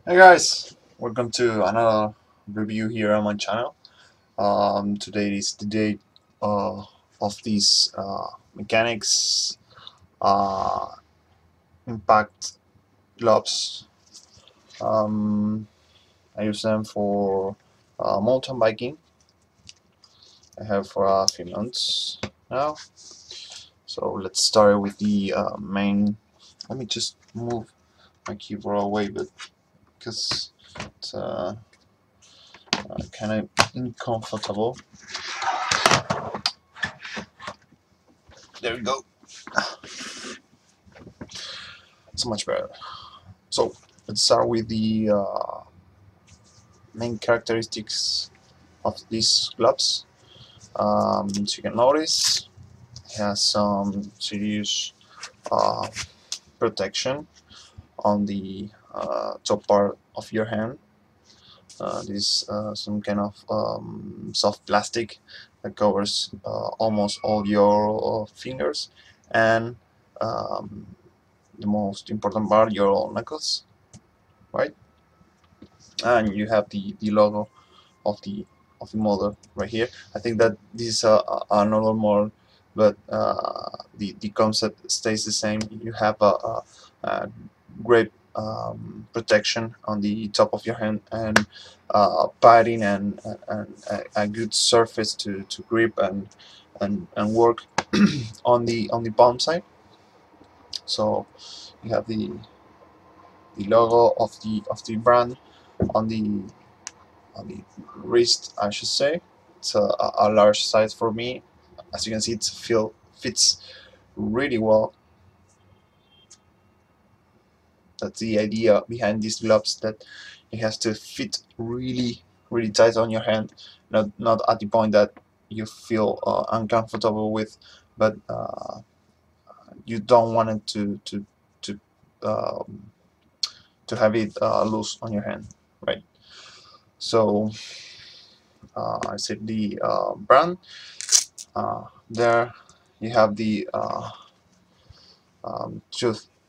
Hey guys, welcome to another review here on my channel. Today is the day of these Mechanix uh, MPact gloves. Um, I use them for mountain biking. I have for a few months now. So let's start with the main. Let me just move my keyboard away, but because it's kind of uncomfortable. There we go. It's much better. So let's start with the main characteristics of these gloves. So you can notice it has some serious uh, protection on the top part of your hand. This some kind of soft plastic that covers almost all your fingers and um, the most important part, your knuckles, right? And you have the logo of the model right here. I think that this is another model, but the concept stays the same. You have a great protection on the top of your hand and padding and a good surface to grip and work on the palm side. So you have the logo of the brand on the wrist, I should say. It's a large size for me. As you can see, fits really well. That's the idea behind these gloves, that it has to fit really tight on your hand, not at the point that you feel uncomfortable with, but you don't want it to um, to have it loose on your hand, right? So I said the brand. There you have the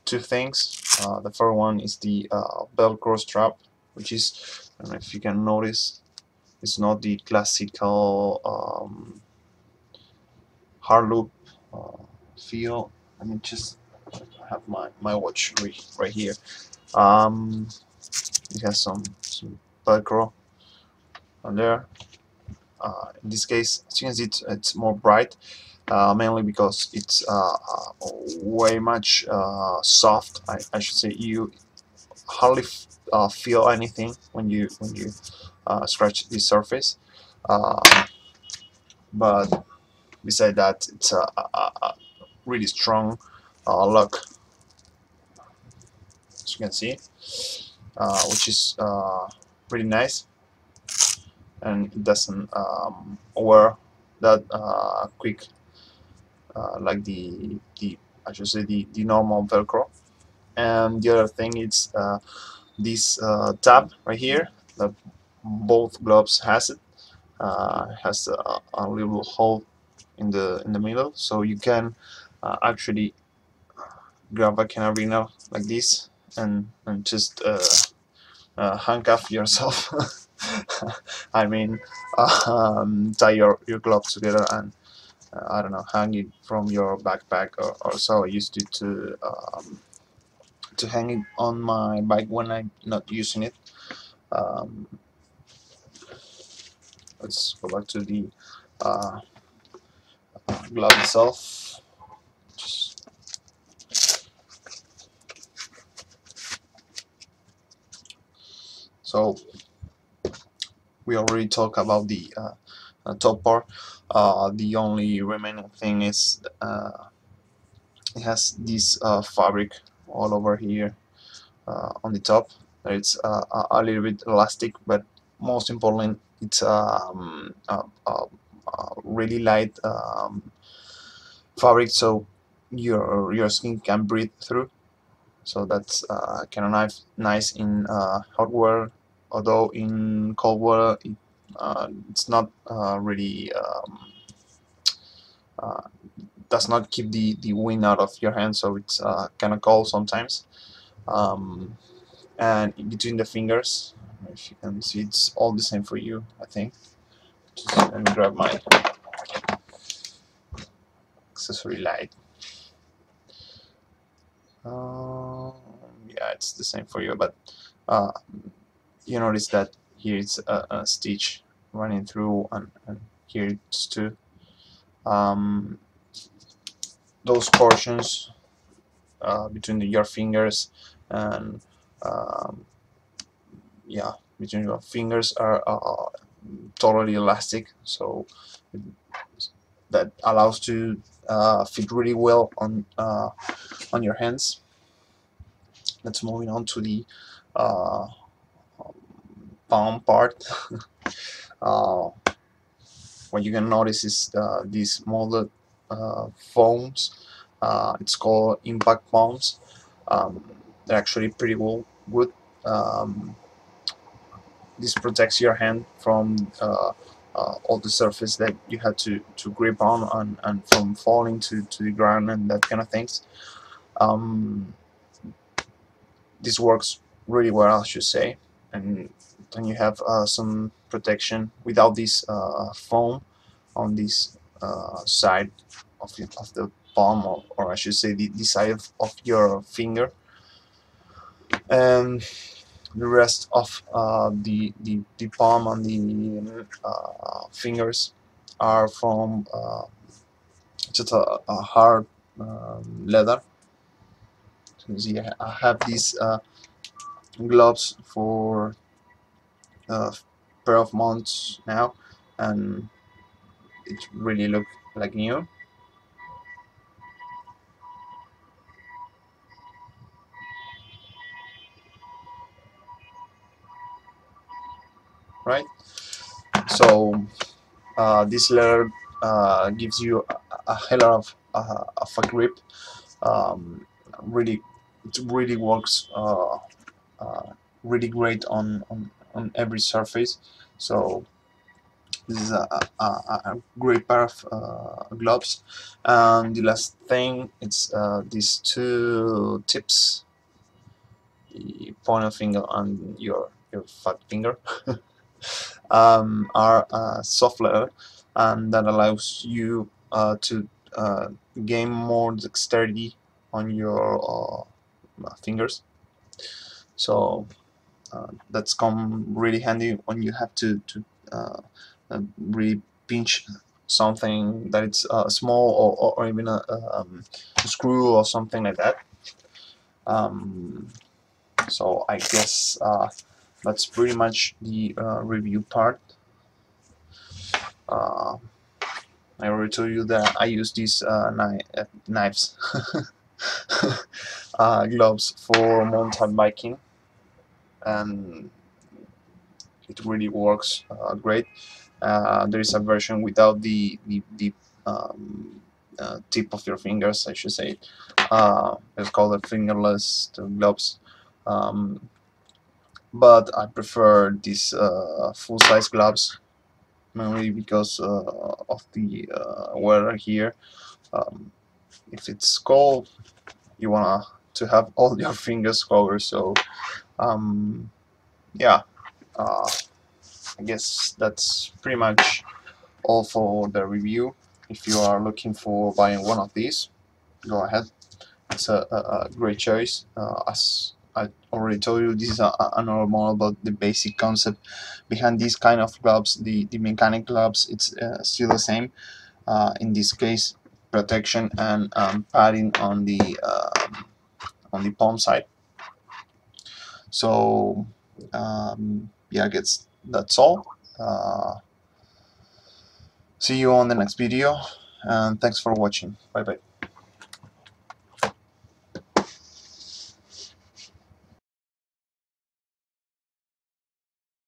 two things. The first one is the Velcro strap, which is, I don't know if you can notice, it's not the classical hard loop uh, feel. Let me just have my watch right here. Um, it has some Velcro on there. In this case, as you can see, it's more bright, mainly because it's way much soft. I should say you hardly feel anything when you scratch the surface. Uh, but beside that, it's a really strong lock, as you can see, which is pretty nice, and it doesn't wear that quick like the I should say the normal Velcro. And the other thing is this tab right here that both gloves has a little hole in the middle, so you can actually grab a carabiner like this and just handcuff yourself. I mean, tie your gloves together and I don't know, hang it from your backpack or so. I used to hang it on my bike when I'm not using it. Um, let's go back to the uh, glove itself. Just, so we already talked about the top part. The only remaining thing is it has this fabric all over here on the top. It's a little bit elastic, but most importantly, it's really light fabric, so your skin can breathe through. So that's kind of nice in hot weather. Although in cold weather, it's not really uh, does not keep the wind out of your hand, so it's kind of cold sometimes. Um, and in between the fingers. If you can see, it's all the same for you, I think. Just let me grab my accessory light. Yeah, it's the same for you, but you notice that here it's a stitch running through, and here it's two. Those portions between your fingers and yeah, between your fingers are totally elastic, so that allows to fit really well on your hands. Let's moving on to the uh, palm part. uh, what you can notice is these molded foams. It's called MPact foams. They're actually pretty good. Um, this protects your hand from all the surface that you had to grip on, and from falling to the ground and that kind of things. Um, this works really well, I should say, and then you have some protection without this foam on this side of the palm, or I should say the side of your finger, and the rest of the palm and the fingers are from just a hard leather. So you see, I have these gloves for a pair of months now, and it really look like new. Right? So this leather gives you a hell of a grip. Um, really, it really works really great on every surface. So this is a great pair of gloves. And the last thing, it's these two tips, the pointer finger and your fat finger, are soft leather, and that allows you to gain more dexterity on your fingers. So that's come really handy when you have to really pinch something that it's small, or even a screw or something like that. Um, so I guess that's pretty much the review part. Uh, I already told you that I use these knives, gloves for mountain biking, and it really works great. There is a version without the um, tip of your fingers, I should say. It's called the fingerless gloves. Um, but I prefer these full-size gloves, mainly because of the weather here. Um, if it's cold, you wanna to have all your fingers covered. So yeah, uh, I guess that's pretty much all for the review. If you are looking for buying one of these, go ahead. It's a great choice. As I already told you, this is another model, but the basic concept behind these kind of gloves, the mechanic gloves, it's still the same. In this case, protection and padding on the palm side. So yeah, I guess that's all. See you on the next video, and thanks for watching. Bye bye.